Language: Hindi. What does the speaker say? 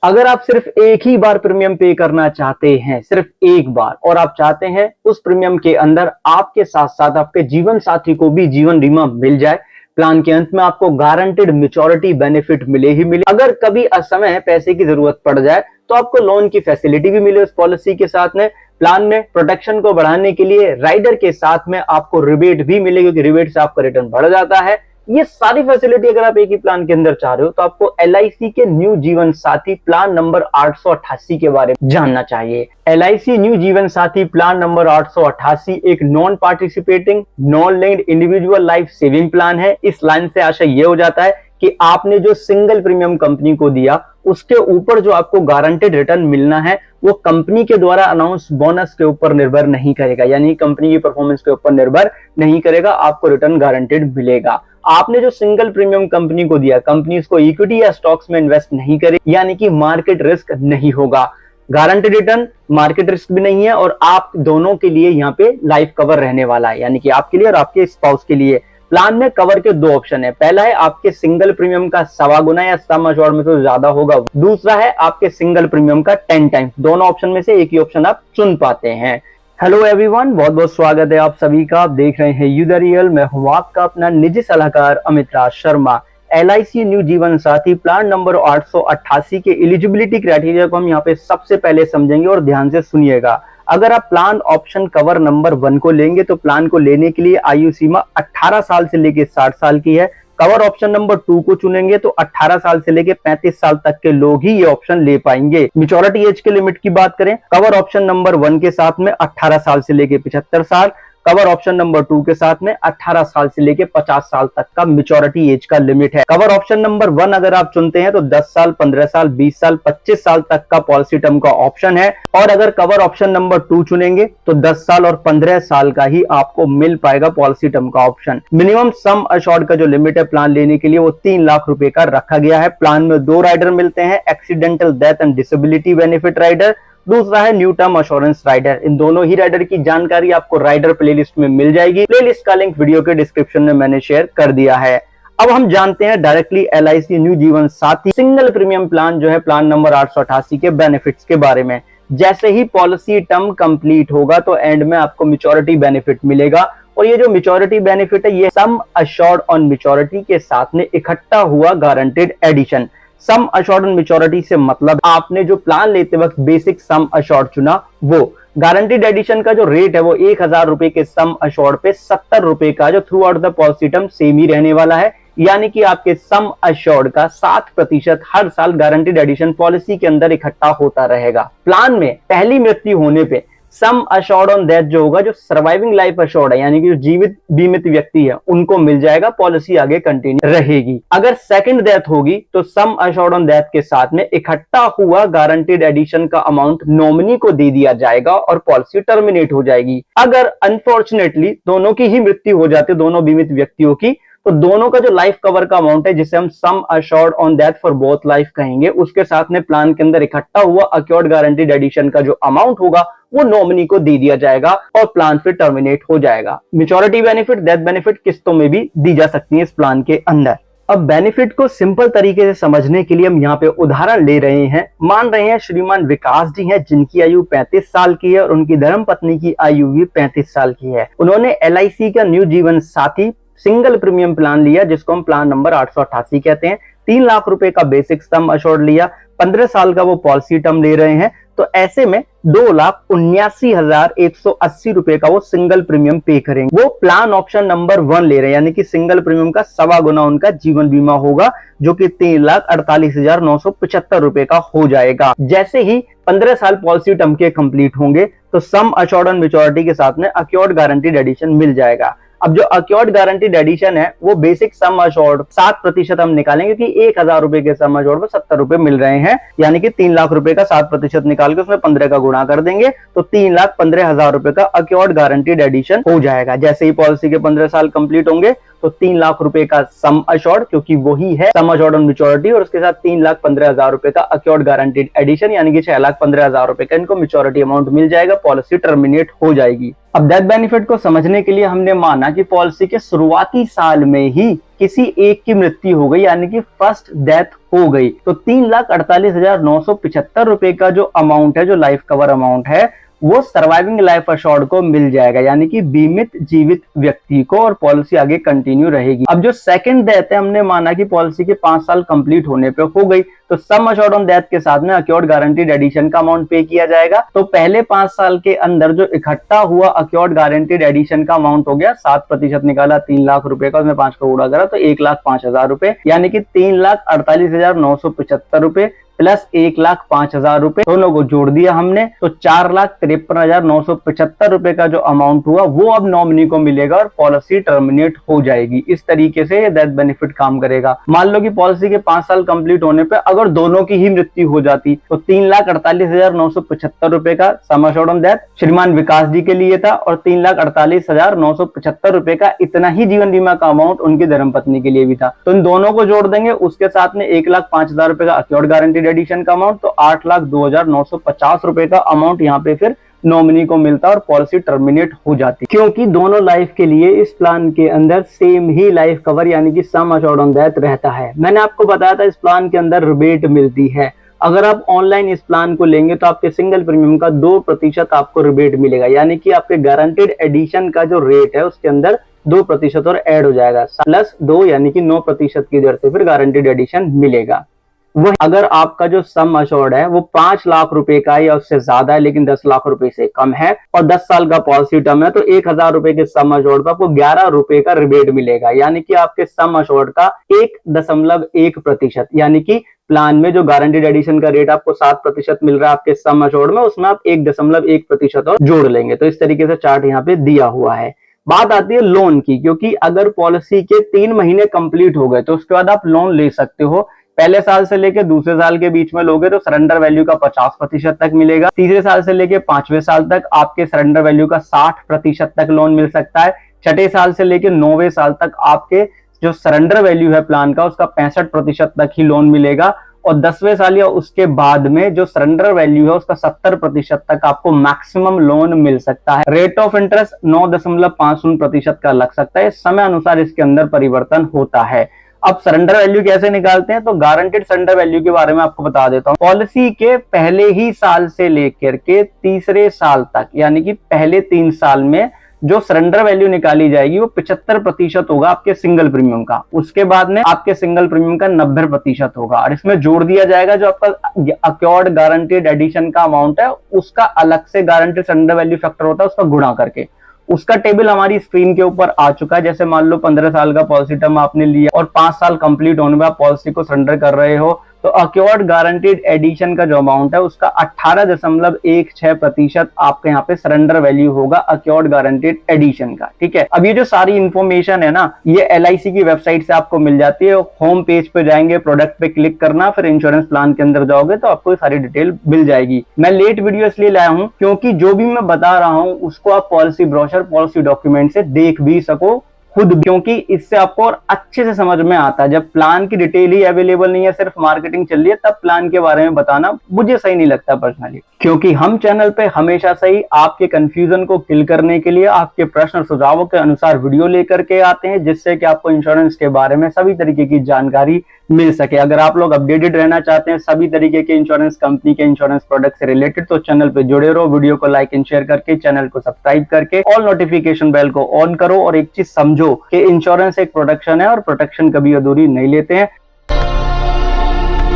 अगर आप सिर्फ एक ही बार प्रीमियम पे करना चाहते हैं, सिर्फ एक बार, और आप चाहते हैं उस प्रीमियम के अंदर आपके साथ साथ आपके जीवन साथी को भी जीवन बीमा मिल जाए, प्लान के अंत में आपको गारंटेड मैच्योरिटी बेनिफिट मिले ही मिले। अगर कभी असमय पैसे की जरूरत पड़ जाए तो आपको लोन की फैसिलिटी भी मिले उस पॉलिसी के साथ में। प्लान में प्रोटेक्शन को बढ़ाने के लिए राइडर के साथ में आपको रिबेट भी मिले, क्योंकि रिबेट से आपका रिटर्न बढ़ जाता है। ये सारी फैसिलिटी अगर आप एक ही प्लान के अंदर चाह रहे हो तो आपको LIC के न्यू जीवन साथी प्लान नंबर 888 के बारे में जानना चाहिए। LIC न्यू जीवन साथी प्लान नंबर 888 एक non participating non linked individual life saving plan है। इस लाइन से आशय यह हो जाता है कि आपने जो सिंगल प्रीमियम कंपनी को दिया उसके ऊपर जो आपको गारंटेड रिटर्न मिलना है वो कंपनी के द्वारा अनाउंस बोनस के ऊपर निर्भर नहीं करेगा, यानी कंपनी की परफॉर्मेंस के ऊपर निर्भर नहीं करेगा, आपको रिटर्न गारंटेड मिलेगा। आपने जो सिंगल प्रीमियम कंपनी को दिया, कंपनी इसको इक्विटी या स्टॉक्स में इन्वेस्ट नहीं करेगी, यानी कि मार्केट रिस्क नहीं होगा। गारंटेड रिटर्न, मार्केट रिस्क भी नहीं है, और आप दोनों के लिए यहाँ पे लाइफ कवर रहने वाला है, यानी कि आपके लिए और आपके स्पाउस के लिए। प्लान में कवर के दो ऑप्शन है, पहला है आपके सिंगल प्रीमियम का 1.25 गुना या सम अश्योर्ड में तो ज्यादा होगा, दूसरा है आपके सिंगल प्रीमियम का 10 टाइम्स। दोनों ऑप्शन में से एक ही ऑप्शन आप चुन पाते हैं। हेलो एवरीवन, बहुत बहुत स्वागत है आप सभी का। आप देख रहे हैं यू द रियल। मैं हूं आपका अपना निजी सलाहकार अमित राज शर्मा। LIC न्यू जीवन साथी प्लान नंबर 888 के एलिजिबिलिटी क्राइटेरिया को हम यहाँ पे सबसे पहले समझेंगे और ध्यान से सुनिएगा। अगर आप प्लान ऑप्शन कवर नंबर 1 को लेंगे तो प्लान को लेने के लिए आयु सीमा 18 साल से लेकर 60 साल की है। कवर ऑप्शन नंबर 2 को चुनेंगे तो 18 साल से लेकर 35 साल तक के लोग ही ये ऑप्शन ले पाएंगे। मैच्योरिटी एज के लिमिट की बात करें, कवर ऑप्शन नंबर 1 के साथ में 18 साल से लेकर 75 साल, कवर ऑप्शन नंबर 2 के साथ में 18 साल से लेके 50 साल तक का मैच्योरिटी एज का लिमिट है। कवर ऑप्शन नंबर 1 अगर आप चुनते हैं तो 10 साल, 15 साल, 20 साल, 25 साल तक का पॉलिसी टर्म का ऑप्शन है, और अगर कवर ऑप्शन नंबर 2 चुनेंगे तो 10 साल और 15 साल का ही आपको मिल पाएगा पॉलिसी टर्म का ऑप्शन। मिनिमम सम अश्योर्ड का जो लिमिट है प्लान लेने के लिए वो 3 लाख रुपए का रखा गया है। प्लान में 2 राइडर मिलते हैं, accidental death and disability benefit rider, दूसरा है न्यू टर्म अश्योरेंस राइडर। इन दोनों ही राइडर की जानकारी आपको राइडर प्लेलिस्ट में मिल जाएगी। प्लेलिस्ट का लिंक वीडियो के डिस्क्रिप्शन में मैंने शेयर कर दिया है। अब हम जानते हैं डायरेक्टली LIC न्यू जीवन साथी सिंगल प्रीमियम प्लान जो है प्लान नंबर 888 के बेनिफिट्स के बारे में। जैसे ही पॉलिसी टर्म कंप्लीट होगा तो एंड में आपको मैच्योरिटी बेनिफिट मिलेगा, और ये जो मैच्योरिटी बेनिफिट है ये सम अश्योर्ड ऑन मैच्योरिटी के साथ में इकट्ठा हुआ guaranteed addition. Sum assured on maturity से मतलब आपने जो प्लान लेते वक्त बेसिक सम अश्योर्ड चुना, वो गारंटीड एडिशन का जो रेट है वो 1000 रुपए के सम अश्योर्ड पे 70 रुपए का जो throughout the policy term same ही रहने वाला है, यानी कि आपके सम अश्योर्ड का 7% हर साल गारंटीड एडिशन पॉलिसी के अंदर इकट्ठा होता रहेगा। प्लान में पहली मृत्यु होने पे सम अश्योर्ड ऑन डेथ जो होगा, जो सर्वाइविंग लाइफ अश्योर्ड है, यानी कि जो जीवित बीमित व्यक्ति है उनको मिल जाएगा, पॉलिसी आगे कंटिन्यू रहेगी। अगर सेकंड डेथ होगी तो सम अश्योर्ड ऑन डेथ के साथ में इकट्ठा हुआ गारंटीड एडिशन का अमाउंट नॉमिनी को दे दिया जाएगा और पॉलिसी टर्मिनेट हो जाएगी। अगर अनफॉर्चुनेटली दोनों की ही मृत्यु हो जाती है, दोनों बीमित व्यक्तियों की, तो दोनों का जो लाइफ कवर का अमाउंट है जिसे हम सम assured on death for both life कहेंगे, उसके साथ में प्लान के अंदर इकट्ठा हुआ अक्योर्ड गारंटीड एडिशन का जो अमाउंट होगा वो नॉमिनी को दे दिया जाएगा और प्लान फिर टर्मिनेट हो जाएगा। मैच्योरिटी बेनिफिट, डेथ बेनिफिट किस्तों में भी दी जा सकती है इस प्लान के अंदर। अब बेनिफिट को सिंपल तरीके से समझने के लिए हम यहाँ पे उदाहरण ले रहे हैं। मान रहे हैं श्रीमान विकास जी हैं जिनकी आयु 35 साल की है और उनकी धर्मपत्नी की आयु भी 35 साल की है। उन्होंने LIC का न्यू जीवन साथी सिंगल प्रीमियम प्लान लिया जिसको हम प्लान नंबर 888 कहते हैं। 3 लाख रुपए का बेसिक सम अश्योर्ड लिया, 15 साल का वो पॉलिसी टर्म ले रहे हैं, तो ऐसे में 2,79,180 रुपए का वो सिंगल प्रीमियम पे करेंगे। वो प्लान ऑप्शन नंबर 1 ले रहे हैं, यानी कि सिंगल प्रीमियम का 1.25 गुना उनका जीवन बीमा होगा, जो कि 3,48,975 रुपए का हो जाएगा। जैसे ही 15 साल पॉलिसी टर्म के कंप्लीट होंगे तो सम अश्योर्ड ऑन मैच्योरिटी के साथ में अक्योर्ड गारंटीड एडिशन मिल जाएगा। अब जो अक्योर्ड गारंटीड एडिशन है वो बेसिक सम अश्योर्ड 7% हम निकालेंगे, क्योंकि 1000 रुपए के सम अश्योर्ड में 70 रुपए मिल रहे हैं, यानी कि 3 लाख रुपए का 7% निकाल के उसमें 15 का गुणा कर देंगे तो 3,15,000 रुपए का अक्योर्ड गारंटीड एडिशन हो जाएगा। जैसे ही पॉलिसी के 15 साल कंप्लीट होंगे तो 3 लाख रुपए का सम अश्योर्ड, क्योंकि वही है सम अश्योर्ड ऑन मैच्योरिटी, और उसके साथ 3,15,000 रुपए का अक्योर्ड गारंटीड एडिशन, यानी कि 6,15,000 रुपए का इनको मैच्योरिटी अमाउंट मिल जाएगा, पॉलिसी टर्मिनेट हो जाएगी। अब डेथ बेनिफिट को समझने के लिए हमने माना कि पॉलिसी के शुरुआती साल में ही किसी एक की मृत्यु हो गई, यानी कि फर्स्ट डेथ हो गई, तो 3,48,975 रुपए का जो अमाउंट है, जो लाइफ कवर अमाउंट है, वो सर्वाइविंग लाइफ अश्योर्ड को मिल जाएगा, यानी कि बीमित जीवित व्यक्ति को, और पॉलिसी आगे कंटिन्यू रहेगी। अब जो सेकंड डेथ है, हमने माना कि पॉलिसी के 5 साल कंप्लीट होने पे हो गई, तो सम अश्योर्ड ऑन डेथ के साथ में अक्योर्ड गारंटीड एडिशन का अमाउंट पे किया जाएगा। तो पहले 5 साल के अंदर जो इकट्ठा हुआ अक्योर्ड गारंटीड एडिशन का अमाउंट हो गया 7% निकाला 3 लाख रुपए का, उसमें 5 का उड़ा करा तो 1,05,000 रुपए, यानी कि 3,48,975 रुपए प्लस 1,05,000 रुपए, दोनों को जोड़ दिया हमने, तो 4,53,975 रुपए का जो अमाउंट हुआ वो अब नॉमिनी को मिलेगा और पॉलिसी टर्मिनेट हो जाएगी। इस तरीके से ये डेथ बेनिफिट काम करेगा। मान लो कि पॉलिसी के 5 साल कंप्लीट होने पे अगर दोनों की ही मृत्यु हो जाती, तो 3,48,975 रुपए का सम अश्योर्ड ऑन डेथ श्रीमान विकास जी के लिए था, और 3,48,975 रुपए का इतना ही जीवन बीमा का अमाउंट उनकी धर्मपत्नी के लिए भी था। तो इन दोनों को जोड़ देंगे, उसके साथ में 1,05,000 रुपए का अक्योर्ड गारंटीड एडिशन का अमाउंट, तो 8,02,950 रुपए का अमाउंट यहाँ पे फिर नॉमिनी को मिलता और पॉलिसी टर्मिनेट हो जाती, क्योंकि दोनों लाइफ के लिए इस प्लान के अंदर सेम ही लाइफ कवर यानी कि सम अश्योर्ड ऑन डेथ रहता है। मैंने आपको बताया था इस प्लान के अंदर रिबेट मिलती है। अगर आप ऑनलाइन इस प्लान को लेंगे तो आपके सिंगल प्रीमियम का 2% आपको रिबेट मिलेगा, यानी कि आपके गारंटेड एडिशन का जो रेट है उसके अंदर 2% और ऐड हो जाएगा, प्लस 2 यानी कि 9% की दर से फिर गारंटेड एडिशन मिलेगा। वो अगर आपका जो सम अश्योर्ड है वो 5 लाख रुपए का या उससे ज्यादा है लेकिन 10 लाख रुपए से कम है और 10 साल का पॉलिसी टर्म है, तो 1,000 रुपए के सम अश्योर्ड पर आपको 11 रुपए का रिबेट मिलेगा, यानी कि आपके सम अश्योर्ड का 1.1%, यानी कि प्लान में जो गारंटीड एडिशन का रेट आपको 7% मिल रहा है आपके सम अश्योर्ड में, उसमें आप 1.1% और जोड़ लेंगे। तो इस तरीके से चार्ट यहाँ पे दिया हुआ है। बात आती है लोन की, क्योंकि अगर पॉलिसी के 3 महीने कंप्लीट हो गए तो उसके बाद आप लोन ले सकते हो। पहले साल से लेके दूसरे साल के बीच में लोगे तो सरेंडर वैल्यू का 50% तक मिलेगा। तीसरे साल से लेके 5वें साल तक आपके सरेंडर वैल्यू का 60% तक लोन मिल सकता है। छठे साल से लेके 9वें साल तक आपके जो सरेंडर वैल्यू है प्लान का उसका 65% तक ही लोन मिलेगा, और 10वें साल या उसके बाद में जो सरेंडर वैल्यू है उसका 70% तक आपको मैक्सिमम लोन मिल सकता है। रेट ऑफ इंटरेस्ट 9.50% का लग सकता है, समय अनुसार इसके अंदर परिवर्तन होता है। अब सरेंडर वैल्यू कैसे निकालते हैं, तो गारंटेड सरेंडर वैल्यू के बारे में आपको बता देता हूं। पॉलिसी के पहले ही साल से लेकर के तीसरे साल तक, यानी कि पहले 3 साल में जो सरेंडर वैल्यू निकाली जाएगी वो 75% होगा आपके सिंगल प्रीमियम का। उसके बाद में आपके सिंगल प्रीमियम का 90% होगा, और इसमें जोड़ दिया जाएगा जो आपका अक्योर्ड गारंटेड एडिशन का अमाउंट है उसका अलग से गारंटेड सरेंडर वैल्यू फैक्टर होता है उसका गुणा करके। उसका टेबल हमारी स्क्रीन के ऊपर आ चुका है। जैसे मान लो 15 साल का पॉलिसी टर्म आपने लिया और 5 साल कंप्लीट होने में आप पॉलिसी को सरेंडर कर रहे हो, तो अक्योर्ड गारंटीड एडिशन का जो अमाउंट है उसका 18.16% आपके यहाँ पे सरेंडर वैल्यू होगा अक्योर्ड गारंटीड एडिशन का। ठीक है, अब ये जो सारी इंफॉर्मेशन है ना, ये LIC की वेबसाइट से आपको मिल जाती है। होम पेज पे जाएंगे, प्रोडक्ट पे क्लिक करना, फिर इंश्योरेंस प्लान के अंदर जाओगे तो आपको सारी डिटेल मिल जाएगी। मैं लेट वीडियो इसलिए लाया हूं क्योंकि जो भी मैं बता रहा हूं उसको आप पॉलिसी ब्रोशर, पॉलिसी डॉक्यूमेंट से देख भी सको खुद, क्योंकि इससे आपको और अच्छे से समझ में आता है। जब प्लान की डिटेल ही अवेलेबल नहीं है, सिर्फ मार्केटिंग चल रही है, तब प्लान के बारे में बताना मुझे सही नहीं लगता पर्सनली, क्योंकि हम चैनल पे हमेशा से ही आपके कंफ्यूजन को किल करने के लिए आपके प्रश्न सुझावों के अनुसार वीडियो लेकर के आते हैं, जिससे कि आपको इंश्योरेंस के बारे में सभी तरीके की जानकारी मिल सके। अगर आप लोग अपडेटेड रहना चाहते हैं सभी तरीके के इंश्योरेंस कंपनी के इंश्योरेंस प्रोडक्ट से रिलेटेड, तो चैनल पे जुड़े रहो, वीडियो को लाइक एंड शेयर करके चैनल को सब्सक्राइब करके ऑल नोटिफिकेशन बेल को ऑन करो। और एक चीज समझो कि इंश्योरेंस एक प्रोटेक्शन है और प्रोटेक्शन कभी अधूरी नहीं लेते हैं।